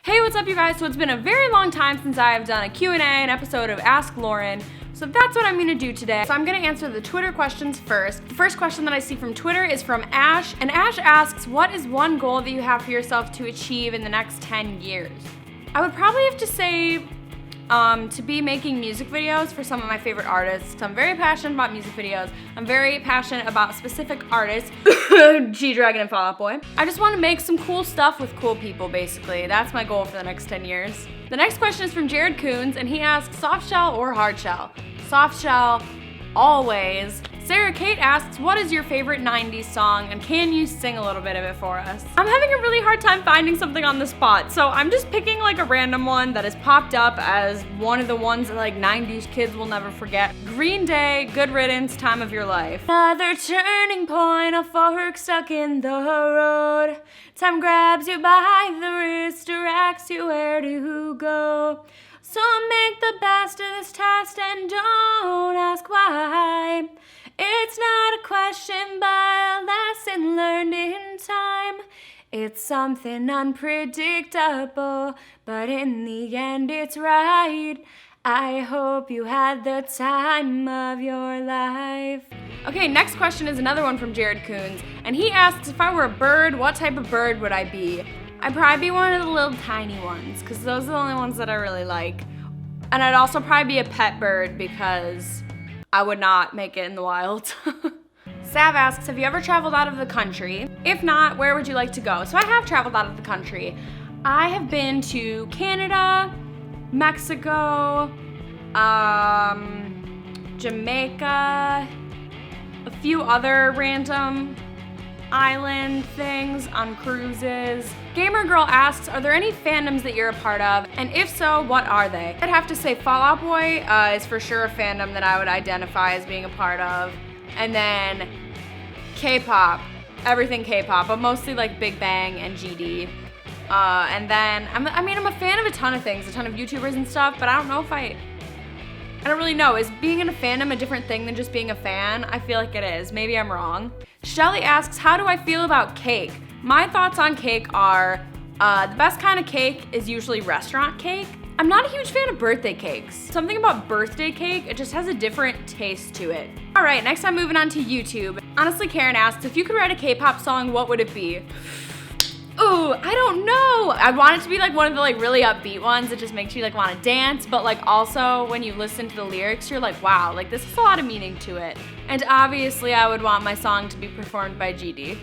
Hey, what's up you guys? So it's been a very long time since I have done a Q&A, an episode of Ask Lauren. So that's what I'm gonna do today. So I'm gonna answer the Twitter questions first. The first question that I see from Twitter is from Ash, and Ash asks, what is one goal that you have for yourself to achieve in the next 10 years? I would probably have to say to be making music videos for some of my favorite artists. I'm very passionate about music videos. I'm very passionate about specific artists. G-Dragon and Pete Wentz. I just want to make some cool stuff with cool people, basically. That's my goal for the next 10 years. The next question is from Jared Coons, and he asks, soft shell or hard shell? Soft shell, always. Sarah Kate asks, what is your favorite 90s song, and can you sing a little bit of it for us? I'm having a really hard time finding something on the spot, so I'm just picking like a random one that has popped up as one of the ones that like 90s kids will never forget. Green Day, Good Riddance, Time of Your Life. Another turning point, a fork stuck in the road. Time grabs you by the wrist, directs you where to go. So make the best of this test and don't ask why. It's not a question, but a lesson learned in time. It's something unpredictable, but in the end it's right. I hope you had the time of your life. Okay, next question is another one from Jared Coons, and he asks, if I were a bird, what type of bird would I be? I'd probably be one of the little tiny ones, because those are the only ones that I really like. And I'd also probably be a pet bird, because I would not make it in the wild. Sav asks, have you ever traveled out of the country? If not, where would you like to go? So I have traveled out of the country. I have been to Canada, Mexico, Jamaica, a few other random island things on cruises. Gamer Girl asks, are there any fandoms that you're a part of? And if so, what are they? I'd have to say Fall Out Boy is for sure a fandom that I would identify as being a part of. And then K-pop, everything K-pop, but mostly like Big Bang and GD. And then, I'm a fan of a ton of things, a ton of YouTubers and stuff, but I don't know if I don't really know. Is being in a fandom a different thing than just being a fan? I feel like it is. Maybe I'm wrong. Shelly asks, how do I feel about cake? My thoughts on cake are, the best kind of cake is usually restaurant cake. I'm not a huge fan of birthday cakes. Something about birthday cake, it just has a different taste to it. All right, next I'm moving on to YouTube. Honestly, Karen asks, if you could write a K-pop song, what would it be? Ooh, I don't know. I want it to be like one of the like really upbeat ones that just makes you like want to dance, but like also when you listen to the lyrics, you're like, wow, like this has a lot of meaning to it. And obviously I would want my song to be performed by GD.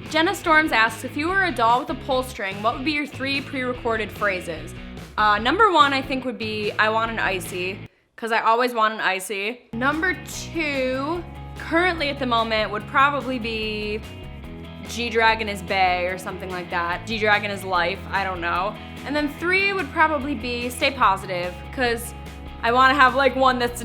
Jenna Storms asks, if you were a doll with a pull string, what would be your 3 pre-recorded phrases? Number 1, I think would be, I want an icy, because I always want an icy. Number 2, currently at the moment, would probably be G-Dragon is Bae or something like that. G-Dragon is life, I don't know. And then 3 would probably be stay positive, because I want to have like one that's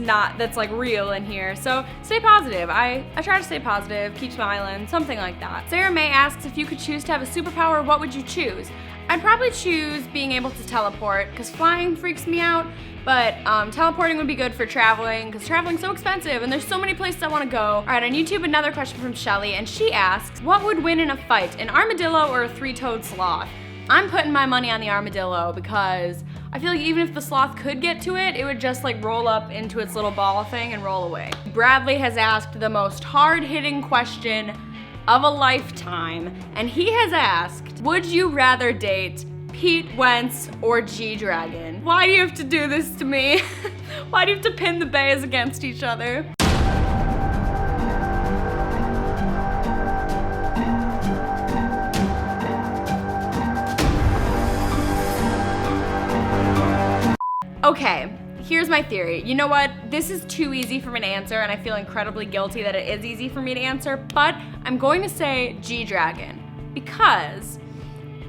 like real in here. So stay positive. I try to stay positive, keep smiling, something like that. Sarah May asks, if you could choose to have a superpower, what would you choose? I'd probably choose being able to teleport, because flying freaks me out, but teleporting would be good for traveling, because traveling's so expensive and there's so many places I want to go. All right, on YouTube, another question from Shelly, and she asks, what would win in a fight, an armadillo or a 3-toed sloth? I'm putting my money on the armadillo, because I feel like even if the sloth could get to it, it would just like roll up into its little ball thing and roll away. Bradley has asked the most hard-hitting question of a lifetime, and he has asked, would you rather date Pete Wentz or G-Dragon? Why do you have to do this to me? Why do you have to pin the Baes against each other? Okay, here's my theory. You know what? This is too easy for me to answer, and I feel incredibly guilty that it is easy for me to answer, but I'm going to say G-Dragon, because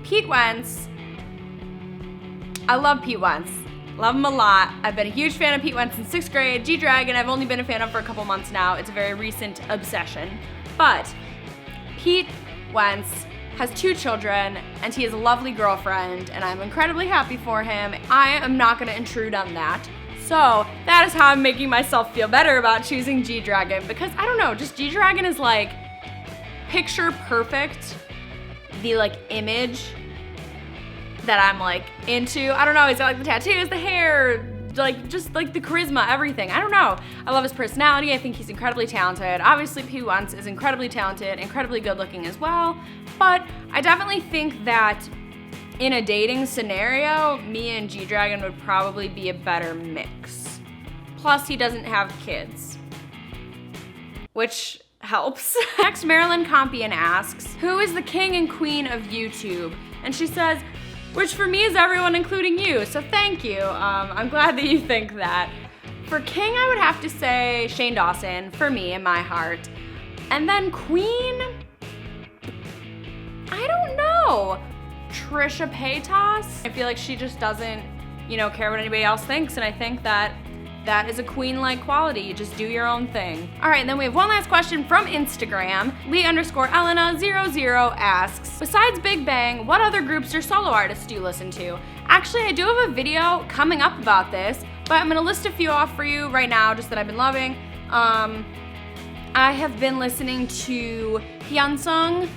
Pete Wentz, I love Pete Wentz. Love him a lot. I've been a huge fan of Pete Wentz in 6th grade. G-Dragon, I've only been a fan of for a couple months now. It's a very recent obsession. But Pete Wentz has 2 children, and he has a lovely girlfriend, and I'm incredibly happy for him. I am not gonna intrude on that. So that is how I'm making myself feel better about choosing G-Dragon, because I don't know, just G-Dragon is like picture perfect, the like image that I'm like into. I don't know, he's got like the tattoos, the hair, like just like the charisma, everything. I don't know. I love his personality. I think he's incredibly talented. Obviously, Pete Wentz is incredibly talented, incredibly good looking as well. But I definitely think that in a dating scenario, me and G-Dragon would probably be a better mix. Plus, he doesn't have kids, which helps. Next, Marilyn Compian asks, who is the king and queen of YouTube? And she says, which for me is everyone, including you, so thank you. I'm glad that you think that. For king, I would have to say Shane Dawson, for me, in my heart. And then queen, I don't know. Trisha Paytas? I feel like she just doesn't, care what anybody else thinks, and I think that that is a queen-like quality. You just do your own thing. All right, and then we have one last question from Instagram. Lee_Elena00 asks, besides Big Bang, what other groups or solo artists do you listen to? Actually, I do have a video coming up about this, but I'm gonna list a few off for you right now, just that I've been loving. I have been listening to Hyunsung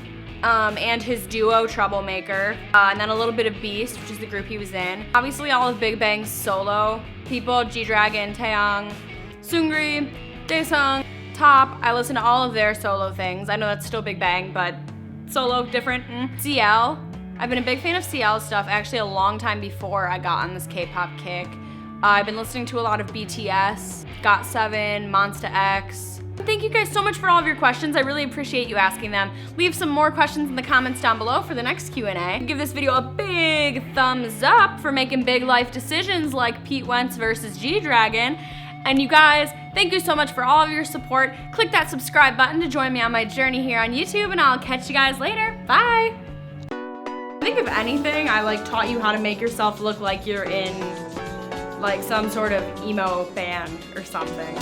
and his duo Troublemaker, and then a little bit of Beast, which is the group he was in. Obviously, all of Big Bang's solo people, G-Dragon, Taeyang, Seungri, Daesung, Top. I listen to all of their solo things. I know that's still Big Bang, but solo, different. CL. I've been a big fan of CL stuff, actually a long time before I got on this K-pop kick. I've been listening to a lot of BTS, GOT7, Monsta X. Thank you guys so much for all of your questions. I really appreciate you asking them. Leave some more questions in the comments down below for the next Q&A. Give this video a big thumbs up for making big life decisions like Pete Wentz versus G-Dragon. And you guys, thank you so much for all of your support. Click that subscribe button to join me on my journey here on YouTube, and I'll catch you guys later. Bye. I think if anything, I taught you how to make yourself look like you're in some sort of emo band or something.